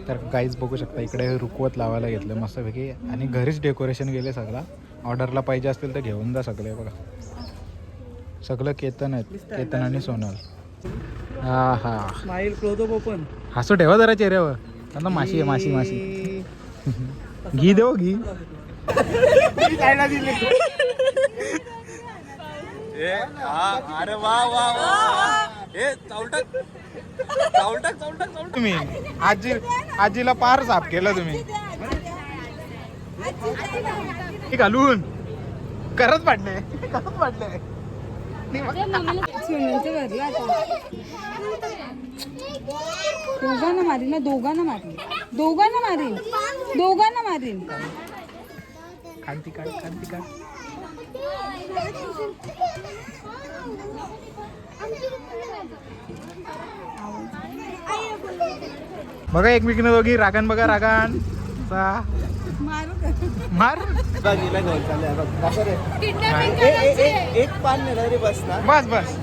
तर काहीच बघू शकता इकडे रुकवत लावायला घेतलं मस्तपैकी आणि घरीच डेकोरेशन केले सगळं. ऑर्डरला पाहिजे असतील तर घेऊन जा सगळे. बघा सगळं केतन आहेत, केतन आणि सोनल. हा हा स्माइल क्लोज अप ओपन. हसू ठेवा जरा चेहऱ्यावर. आता माशी आहे, माशी माशी. घी देऊ घी. अरे वा वा वा. तुम्ही आजीला पार साफ केलं तुम्ही. घालून करत पाडले, करत पाडले. दोघांना मारीन ना, दोघांना मारीन, दोघांना मारीन, दोघांना मारीन. खांती काढ, खांती काढ. बघा एकमेकीने दोघी. रागान बघा, रागान मार. एक पान नेला रे बस ना. बस बस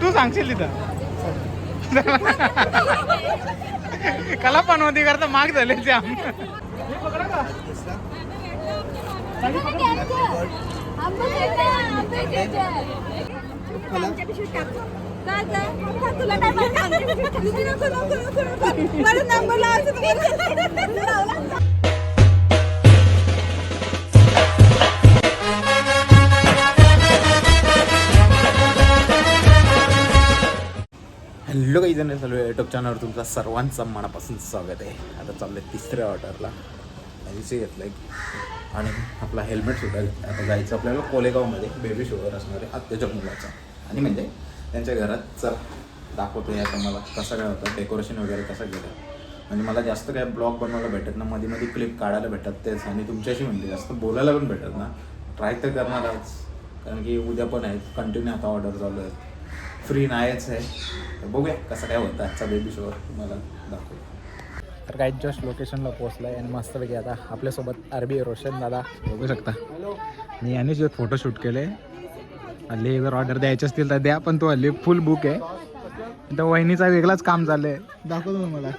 तू सांगशील तिथं. कला पनवती करता माग झाले ते तुला काय नंबर लावायचं. हॅलो काही जण चालू आहे यूट्यूब चॅनलवर तुमचा सर्वांचं मनापासून स्वागत आहे. आता चाललं आहे तिसऱ्या ऑर्डरला. विषय घेतला आहे आणि आपला हेल्मेट सुद्धा आता जायचं आपल्याला कोलेगावमध्ये बेबी शोवर असणार आहे आत्याच्या मुलाचा. आणि म्हणजे त्यांच्या घरात चल दाखवतो आहे आता मला कसं काय होतं, डेकोरेशन वगैरे कसं केलं. म्हणजे मला जास्त काय ब्लॉग बनवायला भेटत ना, मध्ये मध्ये क्लिप काढायला भेटत तेच. आणि तुमच्याशी म्हणजे जास्त बोलायला पण भेटत ना. ट्राय तर करणार आज, कारण की उद्या पण आहेत कंटिन्यू आता ऑर्डर चालू आहेत. फ्री नाहीच आहे तर बघूया कसं काय होतं आजचा बेबी शोवर तुम्हाला दाखवतो. तर काही जस्ट लोकेशनला पोहोचलं आहे आणि मस्तपैकी आता आपल्यासोबत आरबी रोशन दादा बघू शकता. मी यांनीच एक फोटोशूट केले. हल्ली जर ऑर्डर द्यायचे असतील तर द्या, पण तो हल्ली फुल बुक आहे. तर वहिनीचा वेगळाच काम चाललं आहे, दाखवतो तुम्हाला.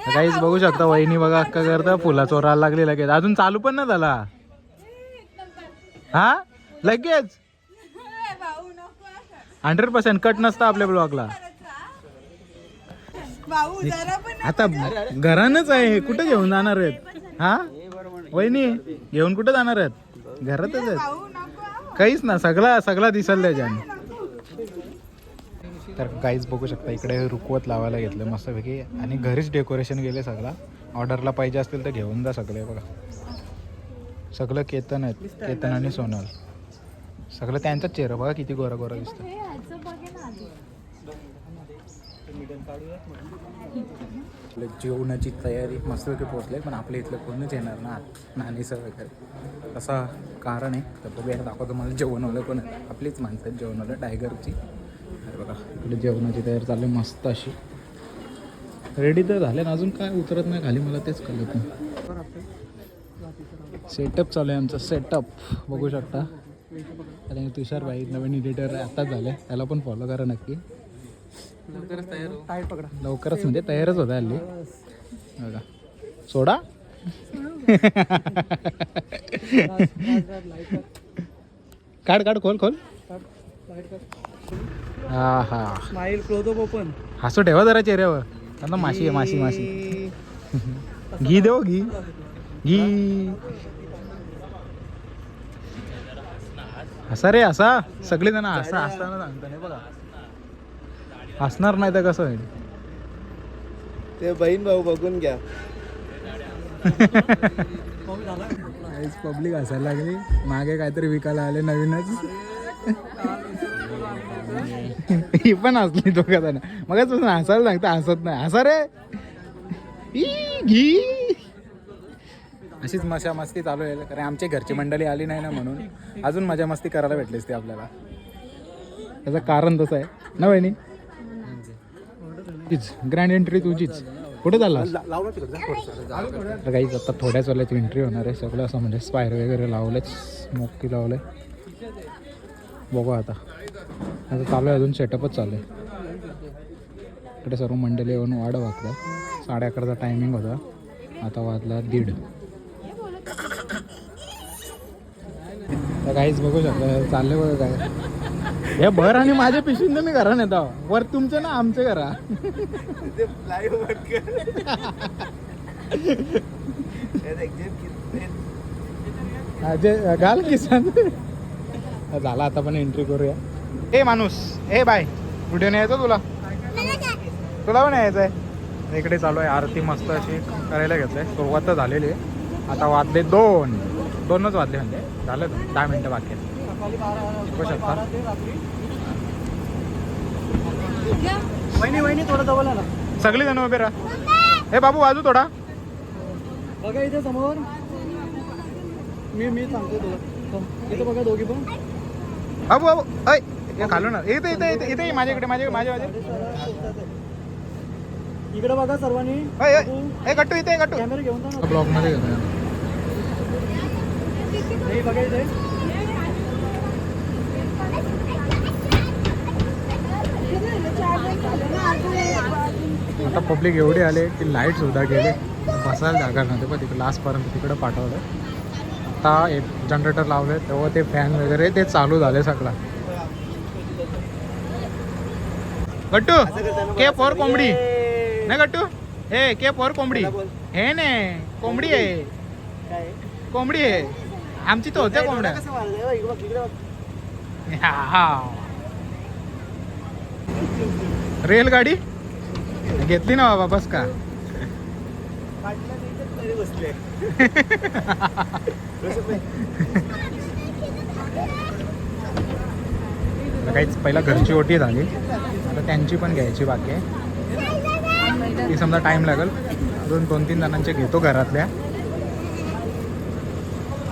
काहीच बघू शकता वहिनी बघा अक्का करता फुला चोरायला लागली लगेच. अजून चालू पण नाही झाला हा लगेच. 100% कट नसतं आपल्या ब्लॉगला. आता घरानच आहे, कुठे घेऊन जाणार आहेत हा वहिनी? घेऊन कुठे जाणार आहेत? घरातच आहेत. काहीच ना, सगळा दिसल त्याच्याने. तर काहीच बघू शकता इकडे रुकवत लावायला घेतलं मस्तपैकी आणि घरीच डेकोरेशन केले सगळं. ऑर्डरला पाहिजे असतील तर घेऊन जा सगळे. बघा सगळं केतन आहेत, केतन आणि सोनल. सगळं त्यांचाच चेहरा बघा किती गोरा गोरा दिसतं. जेवणाची तयारी मस्तपैकी पोहोचले, पण आपल्या इथलं कोणच येणार ना नानीचं वगैरे असं कारण आहे. तर बघूया दाखवतो मला जेवणवालं कोण आहे. आपलीच माणसं आहेत जेवणवालं टायगरची. अरे बघा इकडे जेवणाची तयारी चालू आहे मस्त अशी. रेडी तर झाले ना, अजून काय उतरत नाही खाली, मला तेच कळत नाही. सेटअप चालू आहे आमचा, सेटअप बघू शकता. आणि तुषार भाई नवीन एडिटर आताच झाले, त्याला पण फॉलो करा नक्की. लवकरच म्हणजे तयारच होता हल्ली बघा. सोडा काढ काढ खोल खोल. हा हा स्माइल क्लोज अप ओपन. हसू ठेवा जरा चेहऱ्यावर. आता माशी आहे, माशी माशी. घी देऊ घी, घी. हसा रे हसा, सगळे जण हसा. हसताना सांगता नाही बघा, हसणार नाही तर कसं होईल ते. बहीण भाऊ बघून घ्या. पब्लिक हसायला लागली. मागे काहीतरी विकायला आले नवीनच. ही पण हसली दोघा जण. मग हसायला सांगता हसत नाही. हसा रे घी. अशीच मजा मस्ती चालू आहे, कारण आमची घरची मंडळी आली नाही ना, म्हणून अजून मजा मस्ती करायला भेटलीच ती आपल्याला. त्याचं कारण तसं आहे ना वहिनी. ग्रँड एंट्री तुझीच. कुठे झाला तर काहीच आता थोड्याच वेळेची एंट्री होणार आहे. सगळं असं म्हणजे स्पायर वगैरे लावले, स्मोकी लावले. बघू आता चालू आहे, अजून सेटअपच चालू आहे. इकडे सर्व मंडळी येऊन वाट बघतात. 11:30चा टायमिंग होता, आता वाजला 1:30. तर काहीच बघू शकता चालले बघा काय हे भर आणि माझ्या पिशवीन मी घरा नेता वर तुमचं ना आमचे घरा घाल किसान झाला. आता पण एंट्री करूया. ए माणूस, ए बाय, व्हिडिओ नाही यायचा तुला? तुला पण यायचं आहे. इकडे चालू आहे आरती मस्त अशी करायला घेतलंय. सुरुवात तर झालेली आहे. आता वाजले 2च वाजले, म्हणजे झालं 10 मिनटं बाकी आहेत. बघू शकता. वहिनी थोडं जवळ आला. सगळी जण उभे राहा. हे बाबू बाजू थोडा. बघा इथे समोर मी सांगतो तुला. इथे बघा दोघी पण. बाबू बाबू ऐ हे खालू ना. इथे इथे इथे इथे माझ्याकडे माझ्या इकडे बघा सर्वांनी. हे गट्टू इथे गट्टू कॅमेरा घेऊन जा. ब्लॉग मध्ये घेतो. नाही बघा इथे. आता पब्लिक एवढे आले की लाईट सुद्धा गेले. बसायला जागा नव्हते, पण तिकडे लास्टपर्यंत तिकडे पाठवलं. आता एक जनरेटर लावले तेव्हा ते फॅन वगैरे ते चालू झाले सगळं. गट्टू के फॉर कोंबडी नाही गट्टू. हे के फॉर कोंबडी हे ने कोंबडी आहे. काय कोंबडी आहे आमची. तो होत्या कोंबड्या. रेलगाडी घेतली ना बाबा. बस का बसले. काहीच पहिला घरची ओटी झाली, आता त्यांची पण घ्यायची बाकी आहे. ती समजा टाइम लागेल. अजून 2-3 जणांचे घेतो घरातल्या.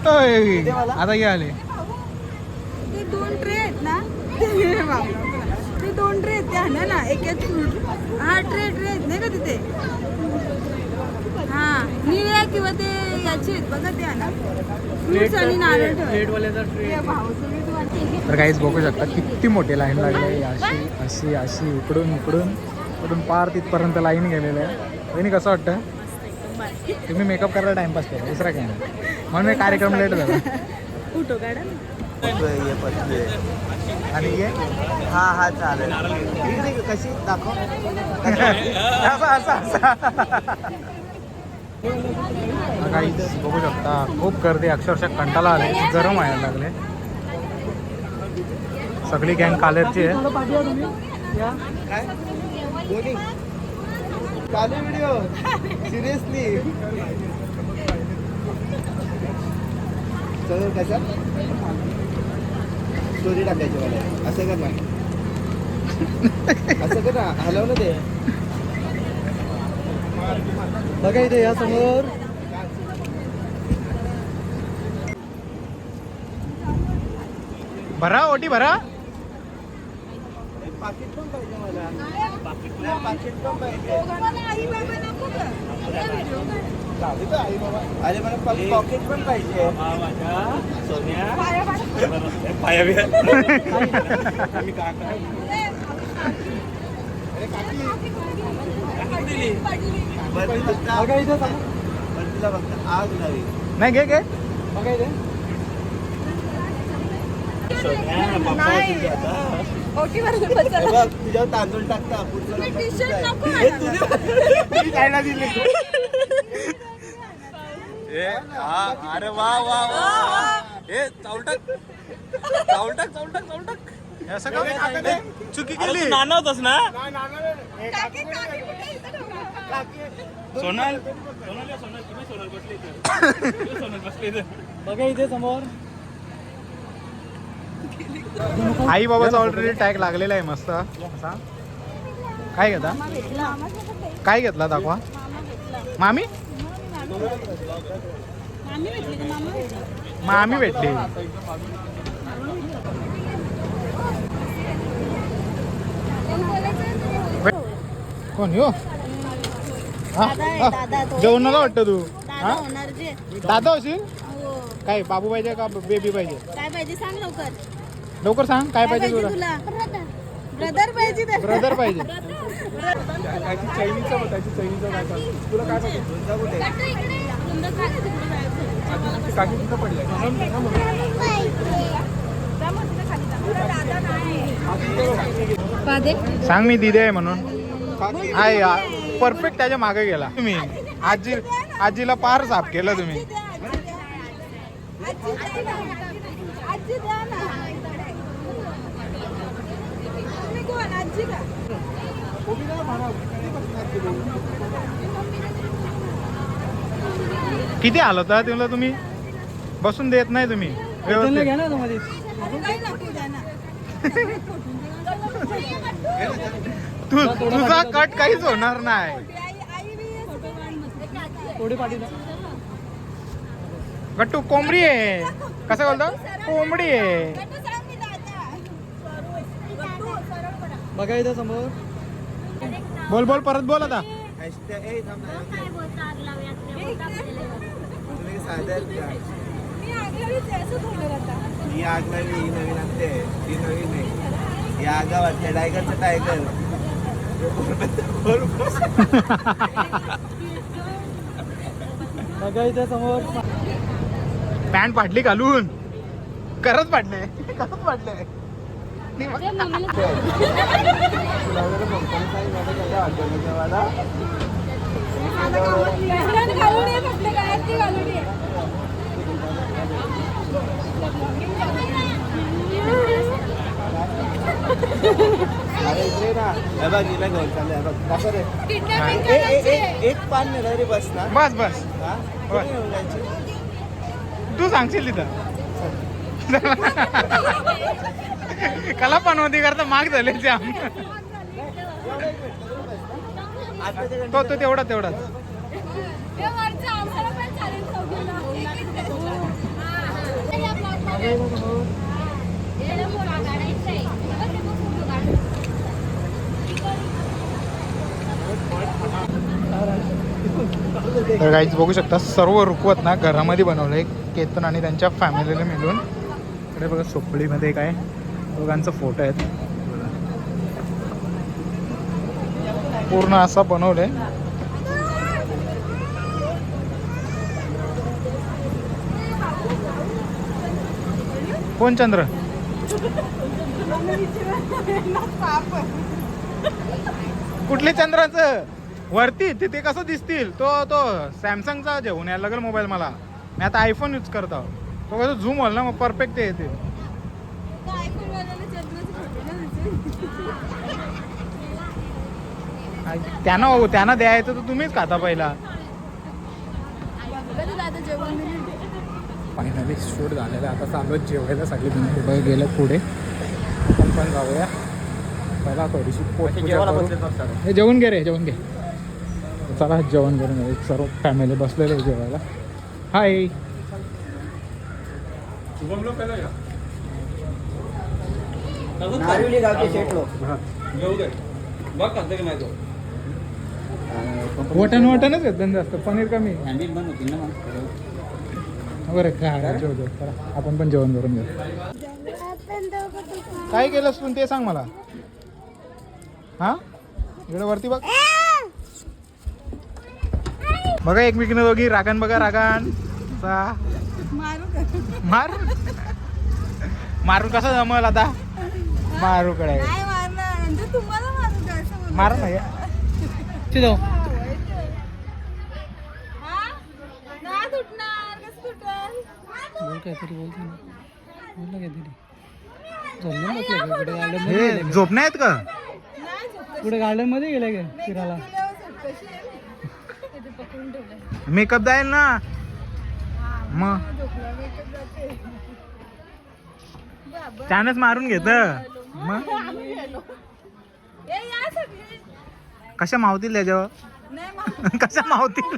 आता हे आले ते 2 ट्रे आहेत ना. ते 2 ट्रे आहेत त्या ना एक फ्रूट. हा ट्रे आहेत नाही का तिथे. हा निळ्या किंवा ते याचे आहेत बघा त्या ना. फ्रुट्स आणि नारळ तर काहीच बघू शकता किती मोठी लाईन लागली. अशी अशी अशी इकडून इकडून इकडून पार तिथपर्यंत लाईन गेलेलं आहे. आणि कसं वाटतं? तुम्ही मेकअप करायला टाइमपास केला, दुसरा काय नाही. म्हणून मी कार्यक्रम लेट झाला. फोटो काढा. आणि ये हा चालेल. इकडे कशी दाखव. काहीच बघू शकता खूप गर्दी. अक्षरशः कंटाळा आले, गरम व्हायला लागले. सगळी गँग कालेरची आहे. काय बोलिंग चालू व्हिडिओ सिरियसली. चल कशा स्टोरी टाकायची मला. असं कर ना, असं कर ना, हलव ना ते. बघा इथे या समोर. भरा ओटी भरा. पाकिट पण पाहिजे मला. पाकिट पण पाहिजे. आई बाबा. अरे मला पॉकेट पण पाहिजे. सोन्या पाया बघा इथे तिला बघता आग लावी. नाही घे घे. बघा इथे. ओटीवर तुझ्यावर तांदूळ टाकता. अरे वा वा वा. हे चावटक चावटक चावटक चावटक असं का चुकी केली. नाना होतस ना. सोनल बघा इथे समोर. आई बाबाचा ऑलरेडी टॅग लागलेला आहे मस्त असा. काय घेता? काय घेतला दाखवा. मामी मामी भेटली. कोण यो? जेवणाला वाटतं तू. दादा होशील. काय बाबू पाहिजे का बेबी पाहिजे? काय पाहिजे सांग लवकर. लवकर सांग काय पाहिजे तुला. ब्रदर पाहिजे त्याला. ब्रदर पाहिजे. त्याची चैनीचं बघ, त्याची चैनीचं काय चालतं तुला काय पाहिजे? काकी तिथं पडलंय. सांग मी दिदे आहे म्हणून. आहे परफेक्ट त्याच्या मागे गेला तुम्ही. आजीला पार साफ केलं तुम्ही. आजी द्या ना. तुम्ही कोण आजी का? किती आलं होतं तुला? तुम्ही बसून देत नाही तुम्ही व्यवस्थित. घ्या ना तुम्हाला. काही नको द्या ना. तुझा कट काहीच होणार नाही. आई बी थोडी पाठी द्या. गट्टू कोंबडी आहे. कसं बोलतो? कोंबडी आहे. बघा इथं समोर. बोल बोल परत बोल आता. मी आगळीच आहे असं थोडं आता. ही आग नवी, ही नवीन असते. ही नवीन आहे. ही आगा वाटते टायगरचं टायगर. बघा इथं समोर. पॅन्ट फाटली घालून. करत फाटले. करत फाटले. घालून ये म्हटलं काय ती घालून ये. एक पान नेला रे बस ना. बस बस तू सांगशील तिथं. कला पण होती करता माग झाले तो तेवढाच तर काहीच बघू शकता सर्व रुकवत ना घरामध्ये बनवलंय केतन आणि त्यांच्या फॅमिलीने मिळून. इकडे बघा सोपळीमध्ये काय दोघांचा फोटो आहेत. पूर्ण असा बनवलंय. कोण चंद्र? कुठले चंद्राचं? वरती तिथे कसं दिसतील? तो सॅमसंगचा घेऊन यायला लागेल मोबाईल मला. मी आता आयफोन यूज करतो. तो कसं झूम होईल ना मग परफेक्ट ते येतील. त्यांना द्यायचं तर तुम्हीच खाता पहिला. फायनली शूट झालेलं. आता चालू जेवायला सगळे तुम्ही गेलं पुढे. आपण पण जाऊया. पहिला थोडीशी पोटपूजा करू. हे जेवण घे रे, जेवण घे. चला जेवण करून सर्व फॅमिली बसलेले जेवायला. हाय वटणच येत जास्त. पनीर कमी. बरं काय जेवतो. चला आपण पण जेवण करून घेऊ. काय केलंस तू ते सांग मला. हा इकडे वरती बघ. बघा एकमेकीने दोघी रागान. बघा रागान मारून कसं जमल आता. मारू कडे मार नाही. झोप नाही आहेत का? पुढे गार्डन मध्ये गेले गे फिरायला. मेकअप जाईल ना मग. त्यानंच मारून घेत मग. कशा मावतील त्याच्यावर? कशा मावतील?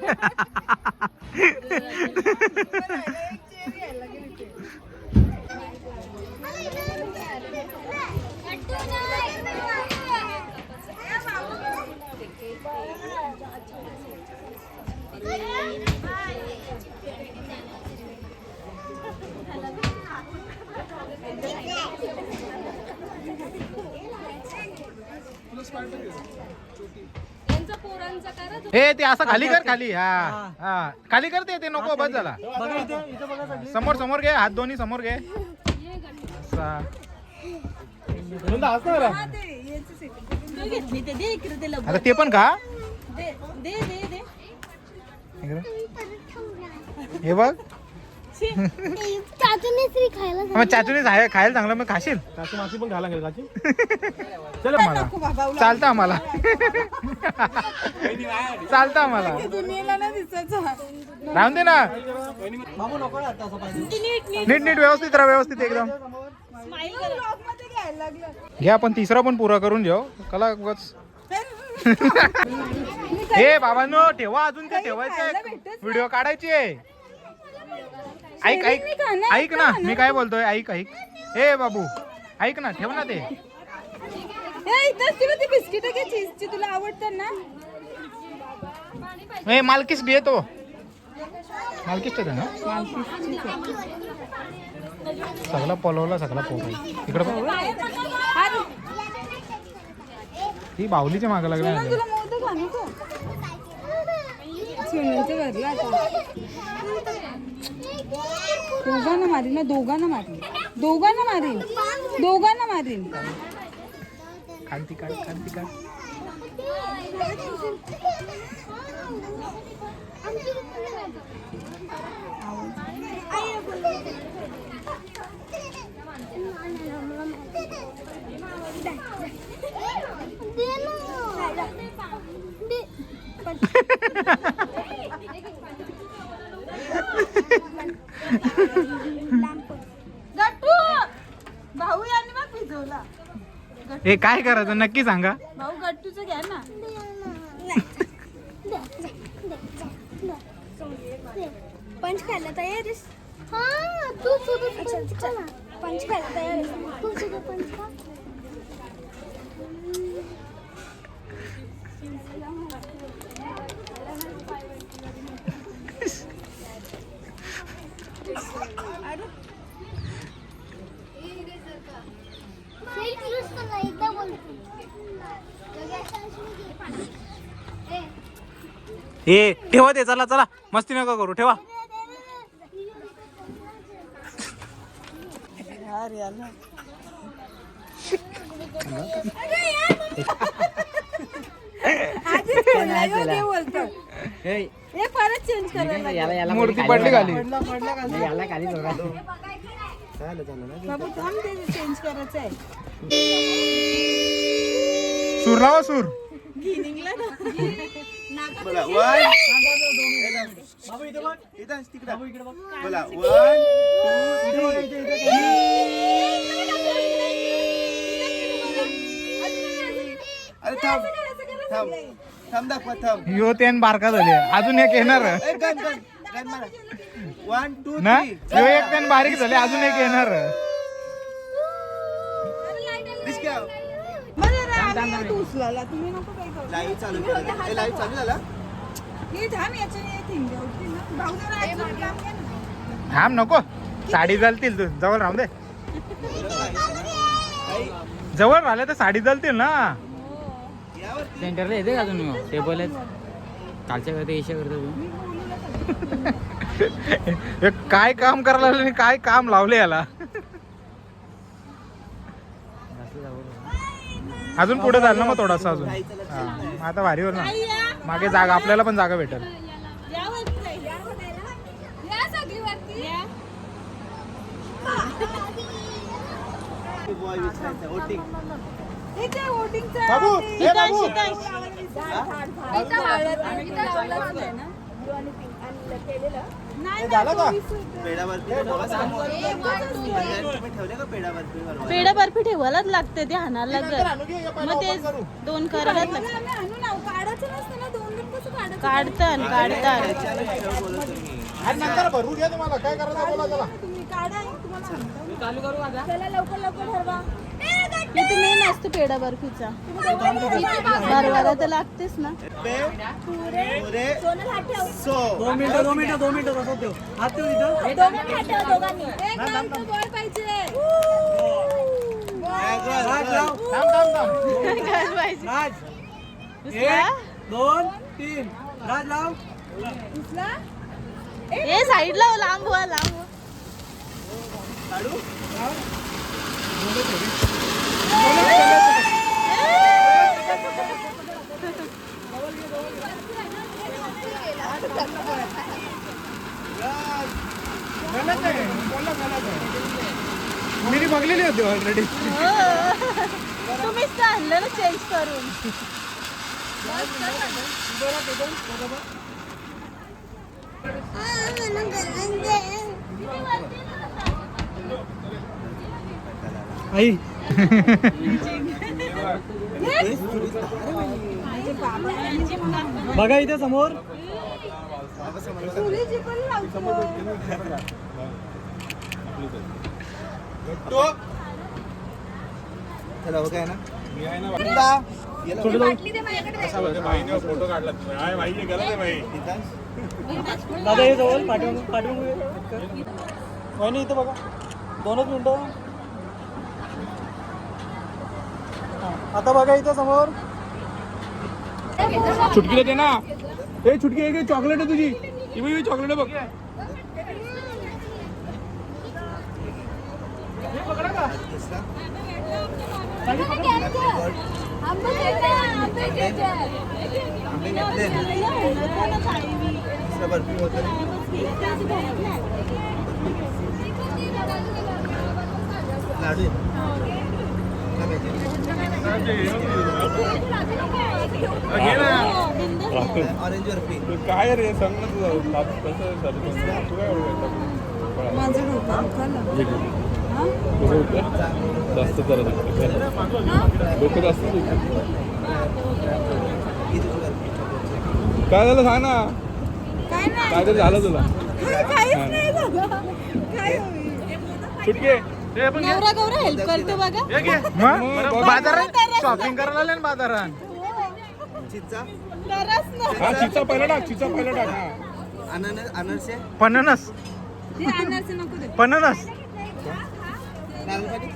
हे ते असं खाली कर खाली. हा हा खाली कर ते नको बस झाला. समोर समोर घे हात दोन्ही समोर घे. असा. आता ते पण खा. इकडं. हे बघ मग चाचणी खायला चांगलं मग खाशील. मासी पण घाला काची. चल मला चालतं आम्हाला. चालतं आम्हाला. राहून दे ना. नीट नीट व्यवस्थित राहा व्यवस्थित एकदम. घ्या आपण तिसरा पण पुरा करून घेऊ कला उगाच. हे बाबांनो ठेवा अजून ते ठेवायचं व्हिडिओ काढायची आहे. ऐक ऐक ऐक ना मी काय बोलतोय ऐक ऐक. हे बाबू ऐक ना ठेव ना ते. बिस्किट घे चीजची तुला आवडतात ना. हे मालकीस घे तो. मालकीस ना सगळा पलवला सगळा पोटा इकडे ही बाहुलीच्या मागे लागल्या. तुला मोदक आणू का? सोन्याचं भरलं आता. दोघांना मारीन ना दोघांना मारीन दोघांना मारीन दोघांना मारीन. खांती काढ खांती काढ. भाऊ यांनी मग भिजवला. हे काय करायचं नक्की सांगा. भाऊ गट्टूचं घ्या ना. पंच खायला तयार आहेस? हा तू सुद्धा पंच खायला तयार आहेस? तू सुद्धा पंच खा. एकदा बोलतो. हे ठेवा ते चला चला मस्ती नका करू ठेवा. हे परत चेंज करायला मूर्ती पडली खाली. बाबू थांब ते चेंज करायचं आहे. सूर लावा सूर. गिनिंगला ना. बोला वन इथं तिकडे बोला 1 2 अरे थांब थांब थांब दाखवा थांब. यो तेन बारका झाले अजून एक येणार गन गन गन मारा 1 2 ना. 3 यो एक तेन बारीक झाले अजून एक येणार. उचलाला तुम्ही नको काय करू. लाईव्ह चालू केला. लाईव्ह चालू झाला. हे थांब याच्याने थिंग्या उठतील ना. भाऊ जरा ऐकून काम घे ना. थांब नको साडी जळतील तू जवळ राहून दे. जवळ राहिले तर साडी जळतील ना. सेंटरला येते का अजून टेबल आहेत कालच्या करता एशिया करता तू काय काम करायला लागले काय काम लावले याला. अजून पुढे झालं ना मग थोडासा अजून. हा मग आता भारीवर ना मागे जागा आपल्याला पण जागा भेटेल. बॉय विचारायचं वोटिंग. बाबू हे बाबू झालं का. पेढा बर्फी तुम्ही ठेवले का पेढा बर्फी? पेढा बर्फी ठेवायलाच लागते ते हाणायला लागत. मग ते दोन करायलाच लागत. काढतात काढतात. नंतर भरू घ्या तुम्हाला काय करायचं बोला चला. चालू करू आता. लवकर लवकर ठरवा. इथे मेन असतो पेढा बर्फीचा. बरवाला तर लागतेच ना. पुरे सोनल हात ठेव. सो 2 मिनिटं तसं ठेव हात ठेव इथं. दोघांनी हात ठेव दोघांनी. बॉल पाहिजे. थांब थांब थांब. 1 2 3 राज लाव. ए साईडला लांब व्हा लांब. काढू. मी बघलेली होती ऑलरेडी. तुम्हीच तर आणलं ना चेंज करून. आई बघा इथे समोर. चला ओके आहे ना. फोटो काढला दादा हे जवळ पाठवून वहिनी इथं बघा 2च मिनिटं. आता बघा इथं समोर. छुटकीला दे ना. हे छुटकी आहे चॉकलेट आहे तुझी. ही चॉकलेट आहे बघ. बर्फी होतं. लाडू ऑरेंज बर्फी. काय रे सांग ना तुझं कसं माझं डोकं जास्त करत डोकं जास्त. काय झालं सांग ना. काय नाही काय तरी झालं तुला. काहीच नाही झालं. काय छुटके नवरा गौरा हेल्प करतो बघा. बाजारात शॉपिंग करायला आले ना बाजारात. चिंचा. तरच ना. हा चिचा पहिला टाक. हा अननस आहे. पननस ते आणायचं नको ते. पननस. नारळपाणी.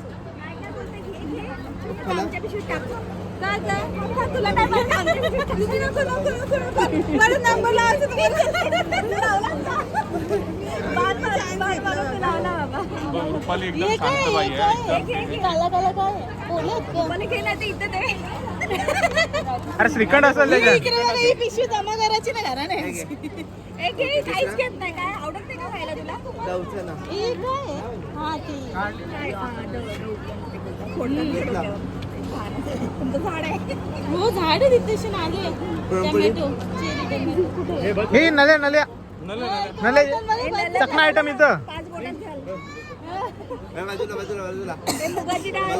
तुला काय मला नंबर रुपाली एकदम शांत बाई आहे. अरे श्रीखंड असेल त्याच्यात. पिशवी जमा करायची ना घराने. काहीच घेत नाही. काय आवडत नाही का खायला तुला? जाऊचं ना. हो झाड आहे तिथे आले. Tomato cherry tomato. हे नल्या चकना आयटम इथं. 5 बोटात घाल. बाजूला. मुगाची डाळ.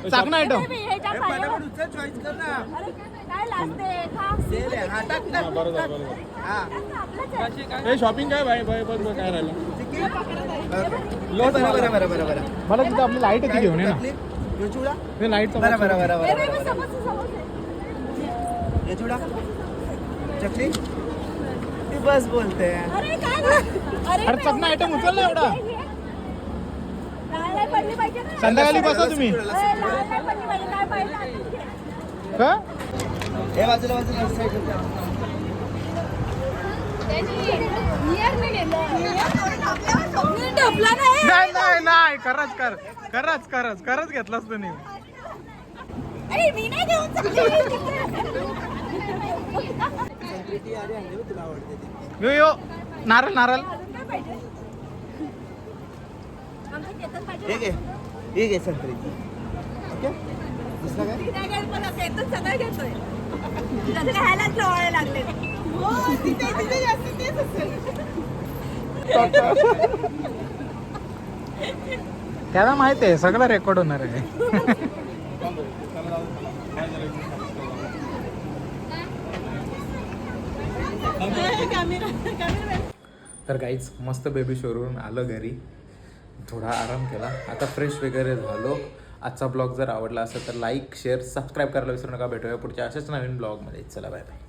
चकना आयटम. फटाफट चॉईस कर ना. काय लागते? खा. सेल आहे. हा टाक ना. हा. हे शॉपिंग काय बाई बघ काय राहिलं. बरं. मला तिथं आपली लाईट आहे ती घेऊन ये ना. चिवडा. ते लाईट बरं. समोसे. ये चिवडा. चकली. ती बस बोलते. अरे काय? अरे चकना आयटम उचल ना एवढा. लाल नाही पडली पाहिजे ना. संध्याकाळी बसा तुम्ही. लाल नाही पडली पाहिजे. काय पाहिजे? का हे बाजूला साईड. ढपला नाही. नाही खरंच घेतलास तुम्ही. अरे मी नाही घेऊन चालले. संक्रिटी आली आहे तुला आवडते ती. यो नारळ काय पाहिजे? आमचं केतन पाहिजे. हे घे संक्रिटी. ओके. दुसरा काय? काय काय मला केतन सगळं घेतोय. त्याचं खायलाच लोळायला लागले. हो तिथे जास्त तेच असेल. त्याला माहिती आहे सगळं रेकॉर्ड होणार आहे. तर काहीच मस्त बेबी शोवरून आलो घरी. थोडा आराम केला. आता फ्रेश वगैरे झालो. आजचा ब्लॉग जर आवडला असेल तर लाईक शेअर सबस्क्राईब करायला विसरू नका. भेटूया पुढच्या अशाच नवीन ब्लॉगमध्ये. चला बाय बाय.